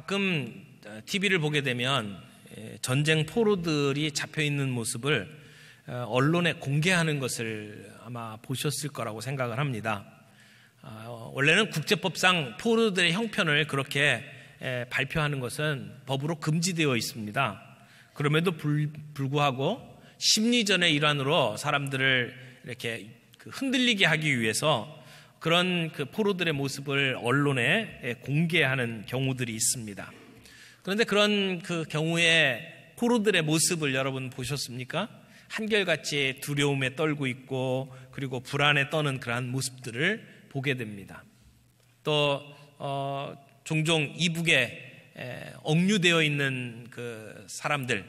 가끔 TV를 보게 되면 전쟁 포로들이 잡혀있는 모습을 언론에 공개하는 것을 아마 보셨을 거라고 생각을 합니다. 원래는 국제법상 포로들의 형편을 그렇게 발표하는 것은 법으로 금지되어 있습니다. 그럼에도 불구하고 심리전의 일환으로 사람들을 이렇게 흔들리게 하기 위해서 그런 그 포로들의 모습을 언론에 공개하는 경우들이 있습니다. 그런데 그런 그 경우에 포로들의 모습을 여러분 보셨습니까? 한결같이 두려움에 떨고 있고 그리고 불안에 떠는 그러한 모습들을 보게 됩니다. 또 종종 이북에 억류되어 있는 그 사람들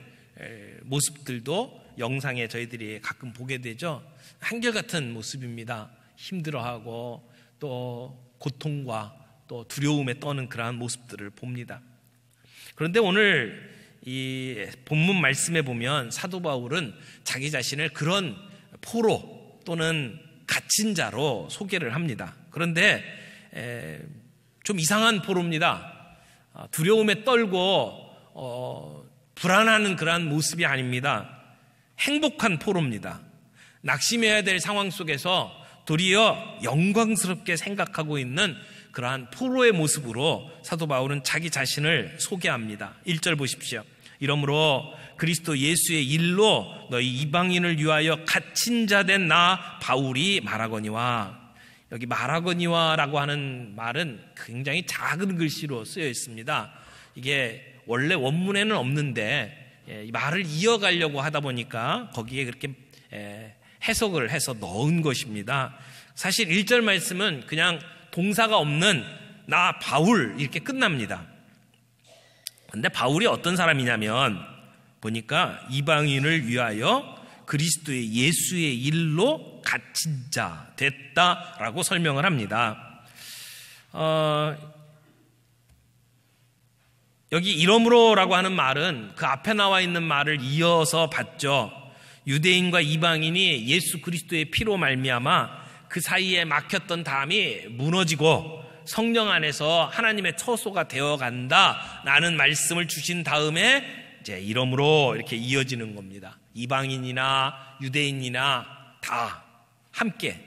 모습들도 영상에 저희들이 가끔 보게 되죠. 한결같은 모습입니다. 힘들어하고 또 고통과 또 두려움에 떠는 그러한 모습들을 봅니다. 그런데 오늘 이 본문 말씀에 보면 사도 바울은 자기 자신을 그런 포로 또는 갇힌 자로 소개를 합니다. 그런데 좀 이상한 포로입니다. 두려움에 떨고 불안하는 그러한 모습이 아닙니다. 행복한 포로입니다. 낙심해야 될 상황 속에서 도리어 영광스럽게 생각하고 있는 그러한 포로의 모습으로 사도 바울은 자기 자신을 소개합니다. 1절 보십시오. 이러므로 그리스도 예수의 일로 너희 이방인을 위하여 갇힌 자 된 나 바울이 말하거니와. 여기 말하거니와라고 하는 말은 굉장히 작은 글씨로 쓰여 있습니다. 이게 원래 원문에는 없는데 이 말을 이어가려고 하다 보니까 거기에 그렇게 해석을 해서 넣은 것입니다. 사실 1절 말씀은 그냥 동사가 없는 나 바울 이렇게 끝납니다. 그런데 바울이 어떤 사람이냐면 보니까 이방인을 위하여 그리스도의 예수의 일로 갇힌 자 됐다라고 설명을 합니다. 여기 이러므로라고 하는 말은 그 앞에 나와 있는 말을 이어서 봤죠. 유대인과 이방인이 예수 그리스도의 피로 말미암아 그 사이에 막혔던 담이 무너지고 성령 안에서 하나님의 처소가 되어간다라는 말씀을 주신 다음에 이제 이러므로 이렇게 이어지는 겁니다. 이방인이나 유대인이나 다 함께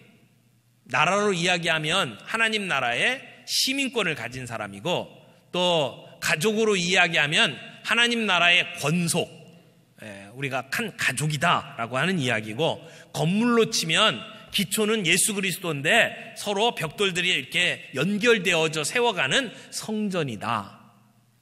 나라로 이야기하면 하나님 나라의 시민권을 가진 사람이고 또 가족으로 이야기하면 하나님 나라의 권속 우리가 한 가족이다라고 하는 이야기고 건물로 치면 기초는 예수 그리스도인데 서로 벽돌들이 이렇게 연결되어져 세워가는 성전이다.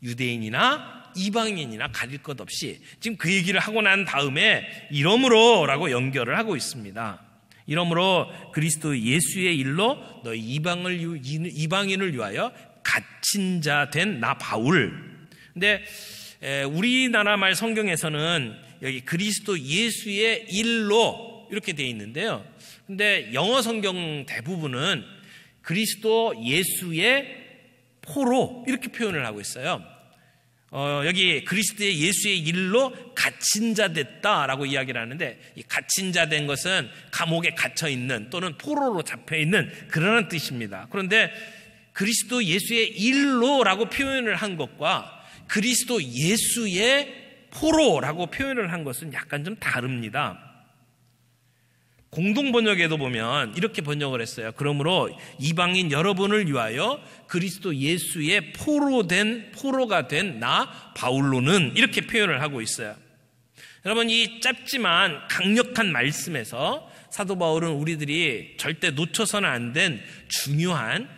유대인이나 이방인이나 가릴 것 없이 지금 그 얘기를 하고 난 다음에 이러므로라고 연결을 하고 있습니다. 이러므로 그리스도 예수의 일로 너희 이방인을 위하여 갇힌 자 된 나 바울. 근데 우리나라 말 성경에서는 여기 그리스도 예수의 일로 이렇게 되어 있는데요. 근데 영어 성경 대부분은 그리스도 예수의 포로 이렇게 표현을 하고 있어요. 여기 그리스도의 예수의 일로 갇힌 자 됐다라고 이야기를 하는데 이 갇힌 자 된 것은 감옥에 갇혀 있는 또는 포로로 잡혀 있는 그런 뜻입니다. 그런데 그리스도 예수의 일로라고 표현을 한 것과 그리스도 예수의 포로라고 표현을 한 것은 약간 좀 다릅니다. 공동번역에도 보면 이렇게 번역을 했어요. 그러므로 이방인 여러분을 위하여 그리스도 예수의 포로가 된 나 바울로는 이렇게 표현을 하고 있어요. 여러분 이 짧지만 강력한 말씀에서 사도 바울은 우리들이 절대 놓쳐서는 안 된 중요한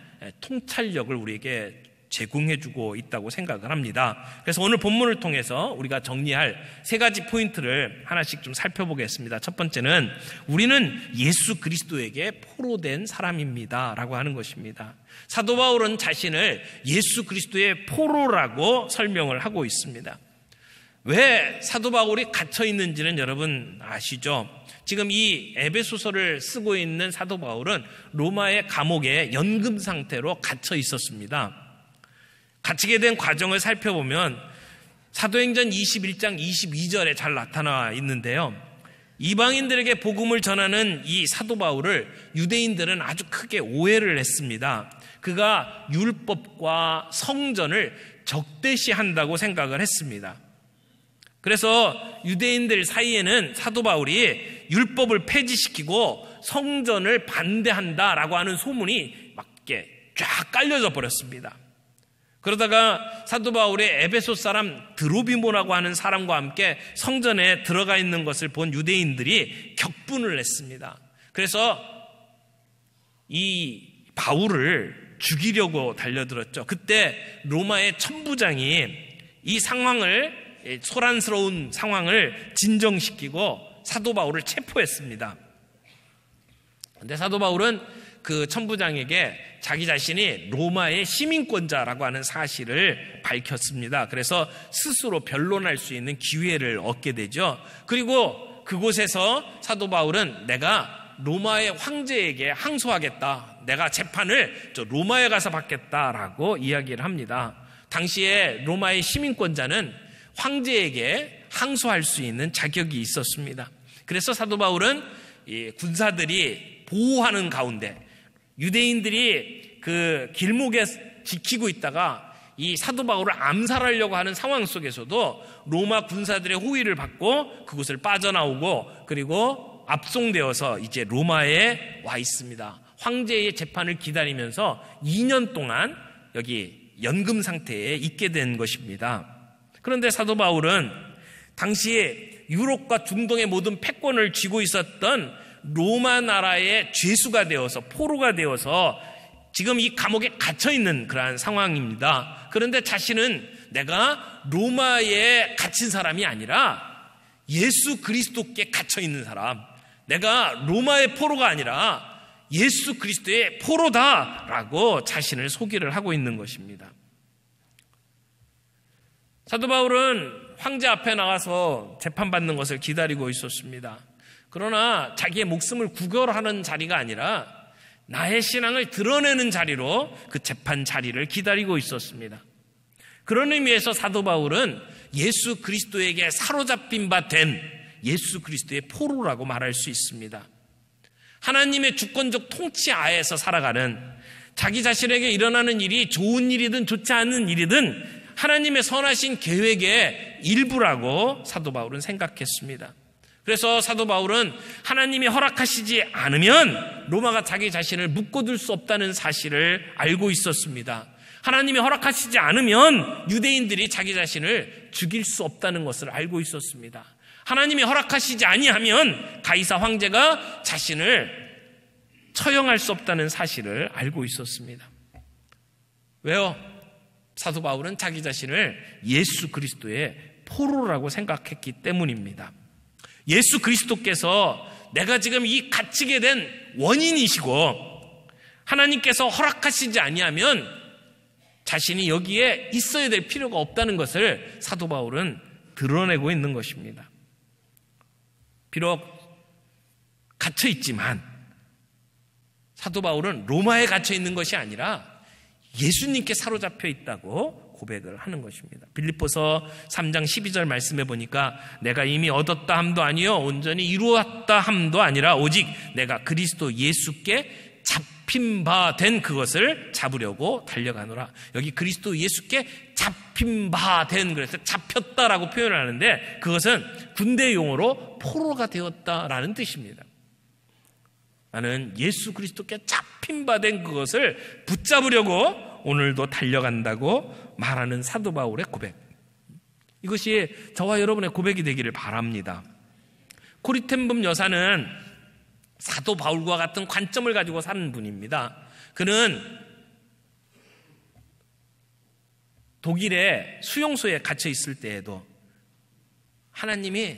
통찰력을 우리에게 제공해주고 있다고 생각을 합니다. 그래서 오늘 본문을 통해서 우리가 정리할 세 가지 포인트를 하나씩 좀 살펴보겠습니다. 첫 번째는 우리는 예수 그리스도에게 포로된 사람입니다 라고 하는 것입니다. 사도 바울은 자신을 예수 그리스도의 포로라고 설명을 하고 있습니다. 왜 사도 바울이 갇혀 있는지는 여러분 아시죠? 지금 이 에베소서를 쓰고 있는 사도 바울은 로마의 감옥에 연금 상태로 갇혀 있었습니다. 갇히게 된 과정을 살펴보면 사도행전 21장 22절에 잘 나타나 있는데요. 이방인들에게 복음을 전하는 이 사도 바울을 유대인들은 아주 크게 오해를 했습니다. 그가 율법과 성전을 적대시한다고 생각을 했습니다. 그래서 유대인들 사이에는 사도 바울이 율법을 폐지시키고 성전을 반대한다라고 하는 소문이 막 쫙 깔려져 버렸습니다. 그러다가 사도 바울이 에베소 사람 드로비모라고 하는 사람과 함께 성전에 들어가 있는 것을 본 유대인들이 격분을 했습니다. 그래서 이 바울을 죽이려고 달려들었죠. 그때 로마의 천부장이 이 상황을, 소란스러운 상황을 진정시키고 사도 바울을 체포했습니다. 그런데 사도 바울은 그 천부장에게 자기 자신이 로마의 시민권자라고 하는 사실을 밝혔습니다. 그래서 스스로 변론할 수 있는 기회를 얻게 되죠. 그리고 그곳에서 사도 바울은 내가 로마의 황제에게 항소하겠다. 내가 재판을 로마에 가서 받겠다라고 이야기를 합니다. 당시에 로마의 시민권자는 황제에게 항소할 수 있는 자격이 있었습니다. 그래서 사도 바울은 이 군사들이 보호하는 가운데 유대인들이 그 길목에 지키고 있다가 이 사도 바울을 암살하려고 하는 상황 속에서도 로마 군사들의 호위를 받고 그곳을 빠져나오고 그리고 압송되어서 이제 로마에 와 있습니다. 황제의 재판을 기다리면서 2년 동안 여기 연금 상태에 있게 된 것입니다. 그런데 사도 바울은 당시에 유럽과 중동의 모든 패권을 쥐고 있었던 로마 나라의 죄수가 되어서 포로가 되어서 지금 이 감옥에 갇혀있는 그러한 상황입니다. 그런데 자신은 내가 로마에 갇힌 사람이 아니라 예수 그리스도께 갇혀있는 사람, 내가 로마의 포로가 아니라 예수 그리스도의 포로다라고 자신을 소개를 하고 있는 것입니다. 사도 바울은 황제 앞에 나가서 재판받는 것을 기다리고 있었습니다. 그러나 자기의 목숨을 구걸하는 자리가 아니라 나의 신앙을 드러내는 자리로 그 재판 자리를 기다리고 있었습니다. 그런 의미에서 사도 바울은 예수 그리스도에게 사로잡힌 바 된 예수 그리스도의 포로라고 말할 수 있습니다. 하나님의 주권적 통치 하에서 살아가는, 자기 자신에게 일어나는 일이 좋은 일이든 좋지 않은 일이든 하나님의 선하신 계획의 일부라고 사도 바울은 생각했습니다. 그래서 사도 바울은 하나님이 허락하시지 않으면 로마가 자기 자신을 묶어둘 수 없다는 사실을 알고 있었습니다. 하나님이 허락하시지 않으면 유대인들이 자기 자신을 죽일 수 없다는 것을 알고 있었습니다. 하나님이 허락하시지 아니하면 가이사 황제가 자신을 처형할 수 없다는 사실을 알고 있었습니다. 왜요? 사도 바울은 자기 자신을 예수 그리스도의 포로라고 생각했기 때문입니다. 예수 그리스도께서 내가 지금 이 갇히게 된 원인이시고 하나님께서 허락하시지 아니하면 자신이 여기에 있어야 될 필요가 없다는 것을 사도 바울은 드러내고 있는 것입니다. 비록 갇혀 있지만 사도 바울은 로마에 갇혀 있는 것이 아니라 예수님께 사로잡혀 있다고 고백을 하는 것입니다. 빌립보서 3장 12절 말씀해 보니까 내가 이미 얻었다 함도 아니요 온전히 이루었다 함도 아니라 오직 내가 그리스도 예수께 잡힌 바 된 그것을 잡으려고 달려가노라. 여기 그리스도 예수께 잡힌 바 된, 그래서 잡혔다라고 표현을 하는데 그것은 군대 용어로 포로가 되었다라는 뜻입니다. 나는 예수 그리스도께 잡힌 바 된 그것을 붙잡으려고 오늘도 달려간다고 말하는 사도 바울의 고백. 이것이 저와 여러분의 고백이 되기를 바랍니다. 코리텐붐 여사는 사도 바울과 같은 관점을 가지고 사는 분입니다. 그는 독일의 수용소에 갇혀 있을 때에도 하나님이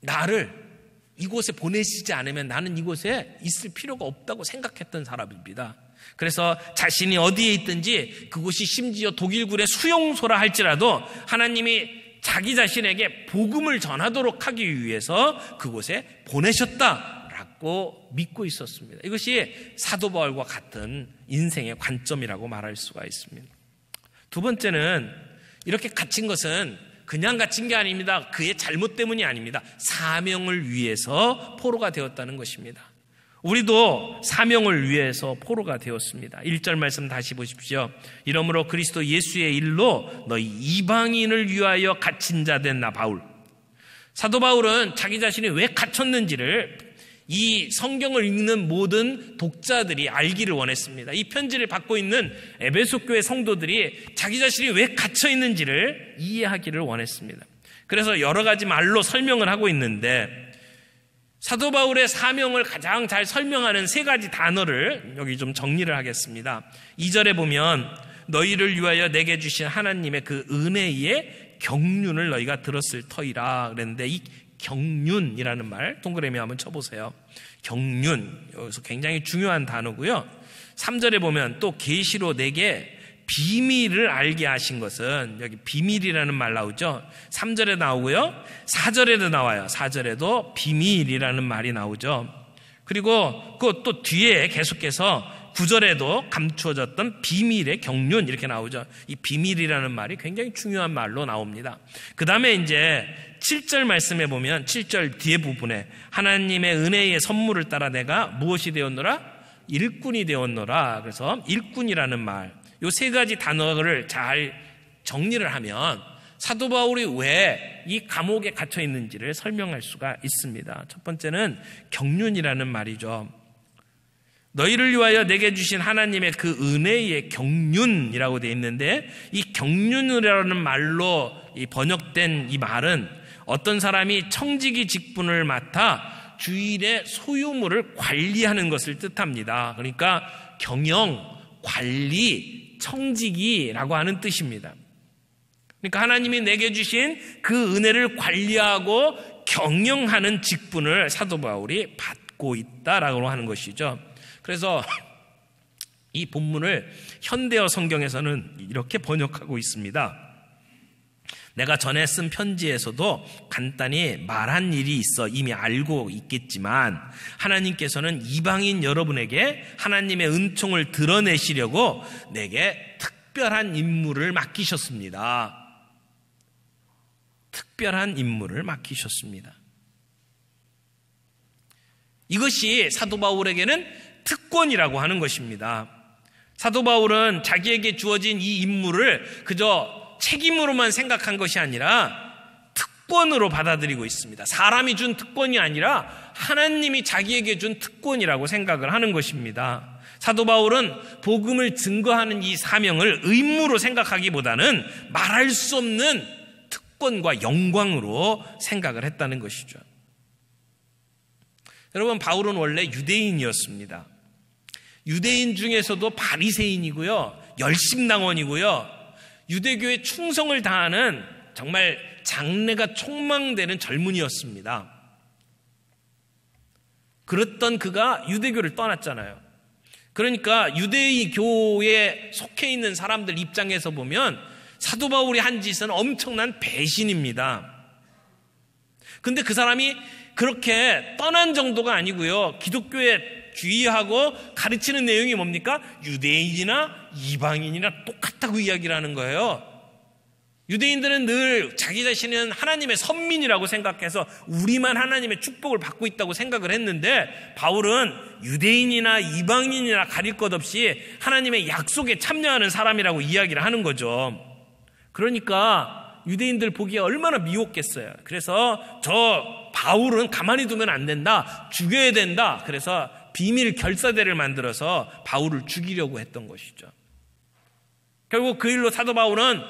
나를 이곳에 보내시지 않으면 나는 이곳에 있을 필요가 없다고 생각했던 사람입니다. 그래서 자신이 어디에 있든지 그곳이 심지어 독일군의 수용소라 할지라도 하나님이 자기 자신에게 복음을 전하도록 하기 위해서 그곳에 보내셨다라고 믿고 있었습니다. 이것이 사도 바울과 같은 인생의 관점이라고 말할 수가 있습니다. 두 번째는 이렇게 갇힌 것은 그냥 갇힌 게 아닙니다. 그의 잘못 때문이 아닙니다. 사명을 위해서 포로가 되었다는 것입니다. 우리도 사명을 위해서 포로가 되었습니다. 1절 말씀 다시 보십시오. 이러므로 그리스도 예수의 일로 너희 이방인을 위하여 갇힌 자 된 나 바울. 사도 바울은 자기 자신이 왜 갇혔는지를 이 성경을 읽는 모든 독자들이 알기를 원했습니다. 이 편지를 받고 있는 에베소 교회 성도들이 자기 자신이 왜 갇혀 있는지를 이해하기를 원했습니다. 그래서 여러 가지 말로 설명을 하고 있는데 사도 바울의 사명을 가장 잘 설명하는 세 가지 단어를 여기 좀 정리를 하겠습니다. 2절에 보면 너희를 위하여 내게 주신 하나님의 그 은혜의 경륜을 너희가 들었을 터이라 그랬는데, 이 경륜이라는 말 동그라미 한번 쳐보세요. 경륜, 여기서 굉장히 중요한 단어고요. 3절에 보면 또 계시로 내게 비밀을 알게 하신 것은, 여기 비밀이라는 말 나오죠. 3절에 나오고요. 4절에도 나와요. 4절에도 비밀이라는 말이 나오죠. 그리고 그 또 뒤에 계속해서 9절에도 감추어졌던 비밀의 경륜 이렇게 나오죠. 이 비밀이라는 말이 굉장히 중요한 말로 나옵니다. 그 다음에 이제 7절 말씀에 보면 7절 뒤에 부분에 하나님의 은혜의 선물을 따라 내가 무엇이 되었노라? 일꾼이 되었노라. 그래서 일꾼이라는 말, 요 세 가지 단어를 잘 정리를 하면 사도 바울이 왜 이 감옥에 갇혀 있는지를 설명할 수가 있습니다. 첫 번째는 경륜이라는 말이죠. 너희를 위하여 내게 주신 하나님의 그 은혜의 경륜이라고 되어 있는데, 이 경륜이라는 말로 번역된 이 말은 어떤 사람이 청지기 직분을 맡아 주일의 소유물을 관리하는 것을 뜻합니다. 그러니까 경영, 관리, 청지기라고 하는 뜻입니다. 그러니까 하나님이 내게 주신 그 은혜를 관리하고 경영하는 직분을 사도 바울이 받고 있다라고 하는 것이죠. 그래서 이 본문을 현대어 성경에서는 이렇게 번역하고 있습니다. 내가 전에 쓴 편지에서도 간단히 말한 일이 있어 이미 알고 있겠지만 하나님께서는 이방인 여러분에게 하나님의 은총을 드러내시려고 내게 특별한 임무를 맡기셨습니다. 특별한 임무를 맡기셨습니다. 이것이 사도 바울에게는 특권이라고 하는 것입니다. 사도 바울은 자기에게 주어진 이 임무를 그저 책임으로만 생각한 것이 아니라 특권으로 받아들이고 있습니다. 사람이 준 특권이 아니라 하나님이 자기에게 준 특권이라고 생각을 하는 것입니다. 사도 바울은 복음을 증거하는 이 사명을 의무로 생각하기보다는 말할 수 없는 특권과 영광으로 생각을 했다는 것이죠. 여러분, 바울은 원래 유대인이었습니다. 유대인 중에서도 바리새인이고요, 열심당원이고요, 유대교에 충성을 다하는 정말 장래가 촉망되는 젊은이였습니다. 그랬던 그가 유대교를 떠났잖아요. 그러니까 유대의 교에 속해 있는 사람들 입장에서 보면 사도 바울이 한 짓은 엄청난 배신입니다. 근데 그 사람이 그렇게 떠난 정도가 아니고요, 기독교에 주의하고 가르치는 내용이 뭡니까? 유대인이나 이방인이나 똑같다고 이야기를 하는 거예요. 유대인들은 늘 자기 자신은 하나님의 선민이라고 생각해서 우리만 하나님의 축복을 받고 있다고 생각을 했는데, 바울은 유대인이나 이방인이나 가릴 것 없이 하나님의 약속에 참여하는 사람이라고 이야기를 하는 거죠. 그러니까 유대인들 보기에 얼마나 미웠겠어요. 그래서 저 바울은 가만히 두면 안 된다, 죽여야 된다. 그래서 비밀 결사대를 만들어서 바울을 죽이려고 했던 것이죠. 결국 그 일로 사도 바울은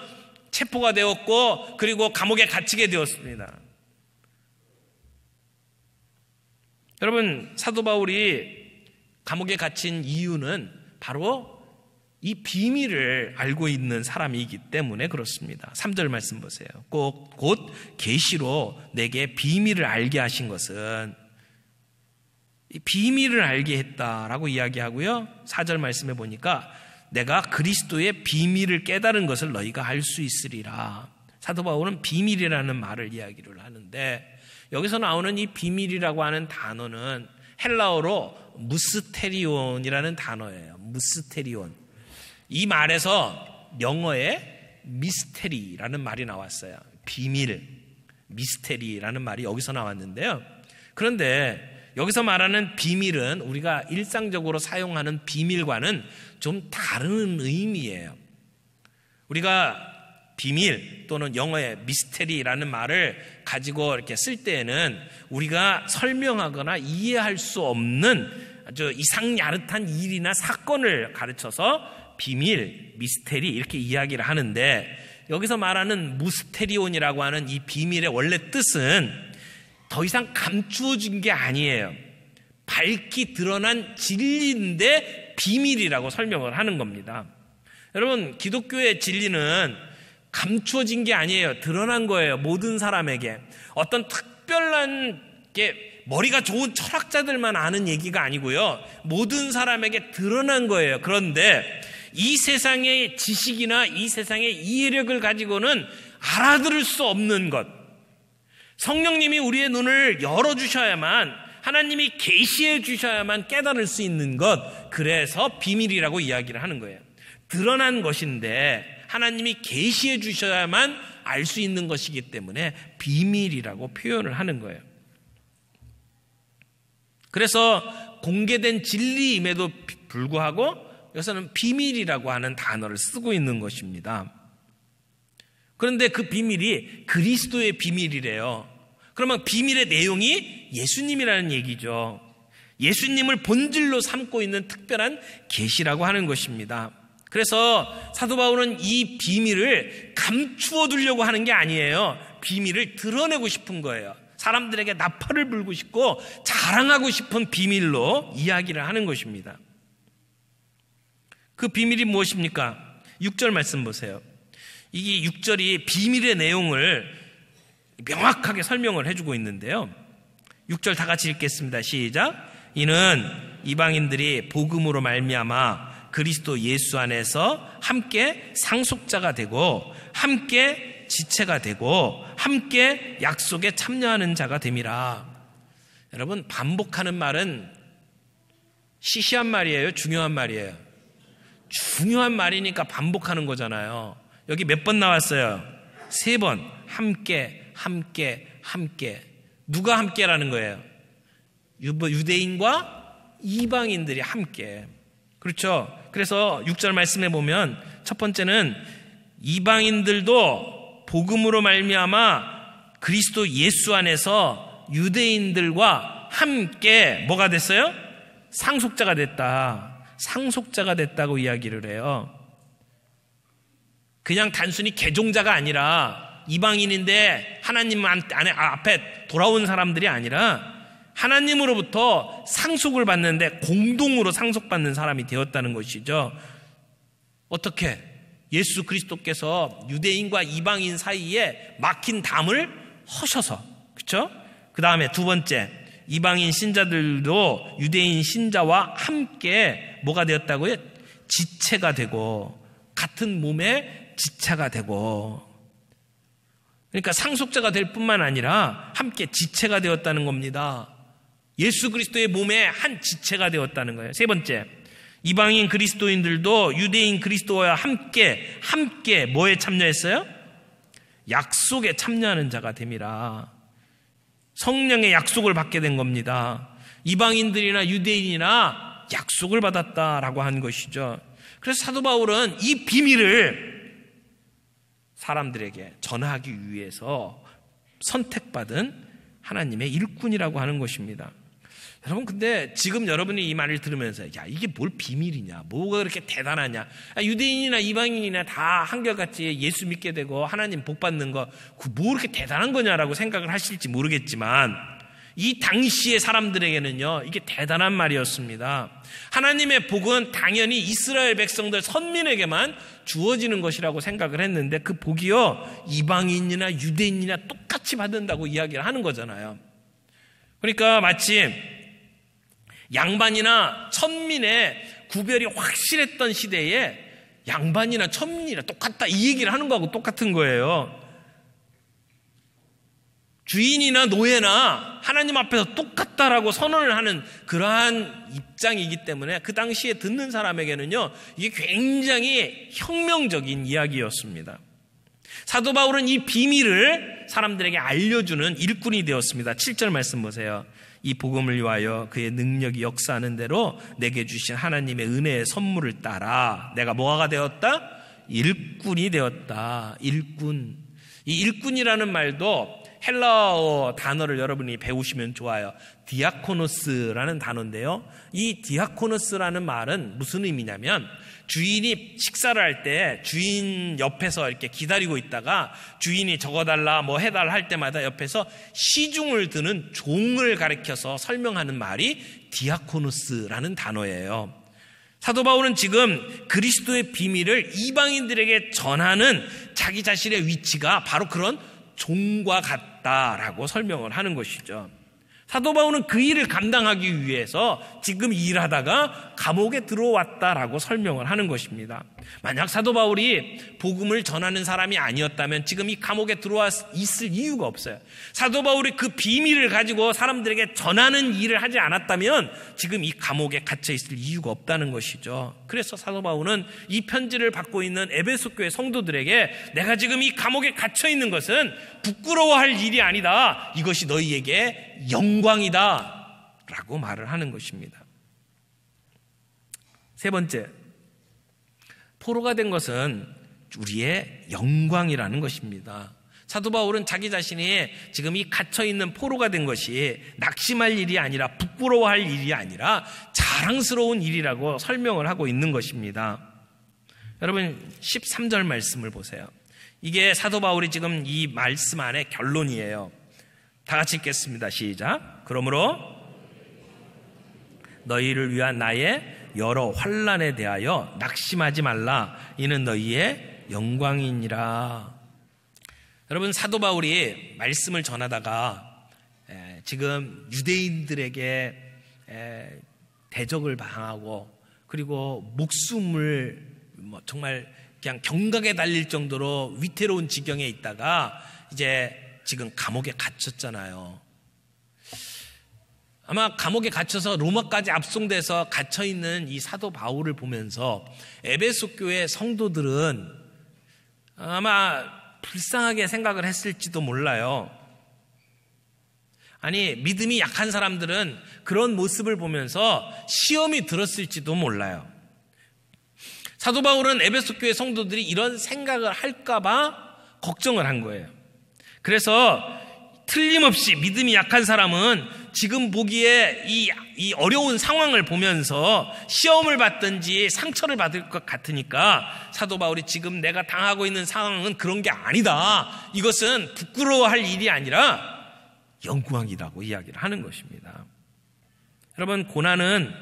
체포가 되었고, 그리고 감옥에 갇히게 되었습니다. 여러분, 사도 바울이 감옥에 갇힌 이유는 바로 이 비밀을 알고 있는 사람이기 때문에 그렇습니다. 3절 말씀 보세요. 곧 계시로 내게 비밀을 알게 하신 것은, 이 비밀을 알게 했다라고 이야기하고요, 4절 말씀에 보니까 내가 그리스도의 비밀을 깨달은 것을 너희가 알 수 있으리라. 사도 바울은 비밀이라는 말을 이야기를 하는데, 여기서 나오는 이 비밀이라고 하는 단어는 헬라어로 무스테리온이라는 단어예요. 무스테리온. 이 말에서 영어에 미스테리라는 말이 나왔어요. 비밀, 미스테리라는 말이 여기서 나왔는데요. 그런데 여기서 말하는 비밀은 우리가 일상적으로 사용하는 비밀과는 좀 다른 의미예요. 우리가 비밀 또는 영어의 미스테리라는 말을 가지고 이렇게 쓸 때에는 우리가 설명하거나 이해할 수 없는 아주 이상야릇한 일이나 사건을 가르쳐서 비밀, 미스테리 이렇게 이야기를 하는데, 여기서 말하는 무스테리온이라고 하는 이 비밀의 원래 뜻은 더 이상 감추어진 게 아니에요. 밝히 드러난 진리인데 비밀이라고 설명을 하는 겁니다. 여러분, 기독교의 진리는 감추어진 게 아니에요. 드러난 거예요. 모든 사람에게. 어떤 특별한 게 머리가 좋은 철학자들만 아는 얘기가 아니고요. 모든 사람에게 드러난 거예요. 그런데 이 세상의 지식이나 이 세상의 이해력을 가지고는 알아들을 수 없는 것, 성령님이 우리의 눈을 열어주셔야만, 하나님이 계시해 주셔야만 깨달을 수 있는 것, 그래서 비밀이라고 이야기를 하는 거예요. 드러난 것인데 하나님이 계시해 주셔야만 알 수 있는 것이기 때문에 비밀이라고 표현을 하는 거예요. 그래서 공개된 진리임에도 불구하고 여기서는 비밀이라고 하는 단어를 쓰고 있는 것입니다. 그런데 그 비밀이 그리스도의 비밀이래요. 그러면 비밀의 내용이 예수님이라는 얘기죠. 예수님을 본질로 삼고 있는 특별한 계시라고 하는 것입니다. 그래서 사도 바울은 이 비밀을 감추어 두려고 하는 게 아니에요. 비밀을 드러내고 싶은 거예요. 사람들에게 나팔을 불고 싶고 자랑하고 싶은 비밀로 이야기를 하는 것입니다. 그 비밀이 무엇입니까? 6절 말씀 보세요. 이게 6절이 비밀의 내용을 명확하게 설명을 해주고 있는데요. 6절 다 같이 읽겠습니다. 시작. 이는 이방인들이 복음으로 말미암아 그리스도 예수 안에서 함께 상속자가 되고 함께 지체가 되고 함께 약속에 참여하는 자가 됨이라. 여러분, 반복하는 말은 시시한 말이에요? 중요한 말이에요? 중요한 말이니까 반복하는 거잖아요. 여기 몇 번 나왔어요? 3번. 함께, 함께, 함께. 누가 함께라는 거예요? 유대인과 이방인들이 함께. 그렇죠? 그래서 6절 말씀해 보면 첫 번째는 이방인들도 복음으로 말미암아 그리스도 예수 안에서 유대인들과 함께 뭐가 됐어요? 상속자가 됐다. 상속자가 됐다고 이야기를 해요. 그냥 단순히 개종자가 아니라 이방인인데 하나님 앞에 돌아온 사람들이 아니라 하나님으로부터 상속을 받는데 공동으로 상속받는 사람이 되었다는 것이죠. 어떻게? 예수 그리스도께서 유대인과 이방인 사이에 막힌 담을 허셔서, 그렇죠? 그 다음에 두 번째, 이방인 신자들도 유대인 신자와 함께 뭐가 되었다고요? 지체가 되고, 같은 몸의 지체가 되고. 그러니까 상속자가 될 뿐만 아니라 함께 지체가 되었다는 겁니다. 예수 그리스도의 몸의 한 지체가 되었다는 거예요. 세 번째, 이방인 그리스도인들도 유대인 그리스도와 함께 뭐에 참여했어요? 약속에 참여하는 자가 됨이라. 성령의 약속을 받게 된 겁니다. 이방인들이나 유대인이나 약속을 받았다라고 한 것이죠. 그래서 사도 바울은 이 비밀을 사람들에게 전하기 위해서 선택받은 하나님의 일꾼이라고 하는 것입니다. 여러분, 근데 지금 여러분이 이 말을 들으면서 야, 이게 뭘 비밀이냐, 뭐가 그렇게 대단하냐, 유대인이나 이방인이나 다 한결같이 예수 믿게 되고 하나님 복 받는 거, 뭐 그렇게 대단한 거냐라고 생각을 하실지 모르겠지만 이 당시의 사람들에게는요, 이게 대단한 말이었습니다. 하나님의 복은 당연히 이스라엘 백성들 선민에게만 주어지는 것이라고 생각을 했는데 그 복이요, 이방인이나 유대인이나 똑같이 받는다고 이야기를 하는 거잖아요. 그러니까 마치 양반이나 천민의 구별이 확실했던 시대에 양반이나 천민이나 똑같다 이 얘기를 하는 거하고 똑같은 거예요. 주인이나 노예나 하나님 앞에서 똑같다라고 선언을 하는 그러한 입장이기 때문에 그 당시에 듣는 사람에게는요, 이게 굉장히 혁명적인 이야기였습니다. 사도 바울은 이 비밀을 사람들에게 알려주는 일꾼이 되었습니다. 7절 말씀 보세요. 이 복음을 위하여 그의 능력이 역사하는 대로 내게 주신 하나님의 은혜의 선물을 따라 내가 뭐가 되었다? 일꾼이 되었다. 일꾼. 이 일꾼이라는 말도 헬라어 단어를 여러분이 배우시면 좋아요. 디아코노스라는 단어인데요. 이 디아코노스라는 말은 무슨 의미냐면 주인이 식사를 할 때 주인 옆에서 이렇게 기다리고 있다가 주인이 적어달라 뭐 해달라 할 때마다 옆에서 시중을 드는 종을 가리켜서 설명하는 말이 디아코노스라는 단어예요. 사도 바울은 지금 그리스도의 비밀을 이방인들에게 전하는 자기 자신의 위치가 바로 그런 종과 같다라고 설명을 하는 것이죠. 사도 바울은 그 일을 감당하기 위해서 지금 일하다가 감옥에 들어왔다라고 설명을 하는 것입니다. 만약 사도 바울이 복음을 전하는 사람이 아니었다면 지금 이 감옥에 들어와 있을 이유가 없어요. 사도 바울이 그 비밀을 가지고 사람들에게 전하는 일을 하지 않았다면 지금 이 감옥에 갇혀 있을 이유가 없다는 것이죠. 그래서 사도 바울은 이 편지를 받고 있는 에베소 교회 성도들에게 내가 지금 이 감옥에 갇혀 있는 것은 부끄러워할 일이 아니다. 이것이 너희에게 영광이다 라고 말을 하는 것입니다. 세 번째, 포로가 된 것은 우리의 영광이라는 것입니다. 사도 바울은 자기 자신이 지금 이 갇혀있는 포로가 된 것이 낙심할 일이 아니라 부끄러워할 일이 아니라 자랑스러운 일이라고 설명을 하고 있는 것입니다. 여러분 13절 말씀을 보세요. 이게 사도 바울이 지금 이 말씀 안에 결론이에요. 다 같이 읽겠습니다. 시작. 그러므로 너희를 위한 나의 여러 환난에 대하여 낙심하지 말라. 이는 너희의 영광이니라. 여러분 사도 바울이 말씀을 전하다가 지금 유대인들에게 대적을 당하고 그리고 목숨을 정말 그냥 경각에 달릴 정도로 위태로운 지경에 있다가 이제 지금 감옥에 갇혔잖아요. 아마 감옥에 갇혀서 로마까지 압송돼서 갇혀있는 이 사도 바울을 보면서 에베소 교회 성도들은 아마 불쌍하게 생각을 했을지도 몰라요. 아니 믿음이 약한 사람들은 그런 모습을 보면서 시험이 들었을지도 몰라요. 사도 바울은 에베소 교회 성도들이 이런 생각을 할까봐 걱정을 한 거예요. 그래서 틀림없이 믿음이 약한 사람은 지금 보기에 이 어려운 상황을 보면서 시험을 받든지 상처를 받을 것 같으니까 사도 바울이 지금 내가 당하고 있는 상황은 그런 게 아니다. 이것은 부끄러워할 일이 아니라 영광이라고 이야기를 하는 것입니다. 여러분 고난은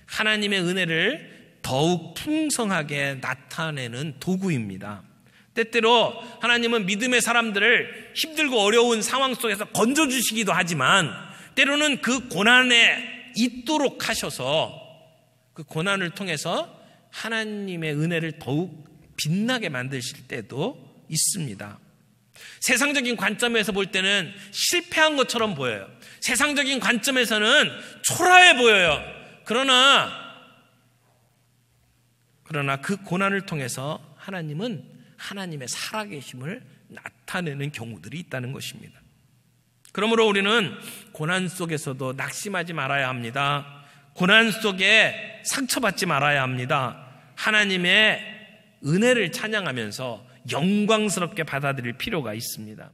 하나님의 은혜를 더욱 풍성하게 나타내는 도구입니다. 때때로 하나님은 믿음의 사람들을 힘들고 어려운 상황 속에서 건져주시기도 하지만 때로는 그 고난에 있도록 하셔서 그 고난을 통해서 하나님의 은혜를 더욱 빛나게 만드실 때도 있습니다. 세상적인 관점에서 볼 때는 실패한 것처럼 보여요. 세상적인 관점에서는 초라해 보여요. 그러나 그 고난을 통해서 하나님은 하나님의 살아계심을 나타내는 경우들이 있다는 것입니다. 그러므로 우리는 고난 속에서도 낙심하지 말아야 합니다. 고난 속에 상처받지 말아야 합니다. 하나님의 은혜를 찬양하면서 영광스럽게 받아들일 필요가 있습니다.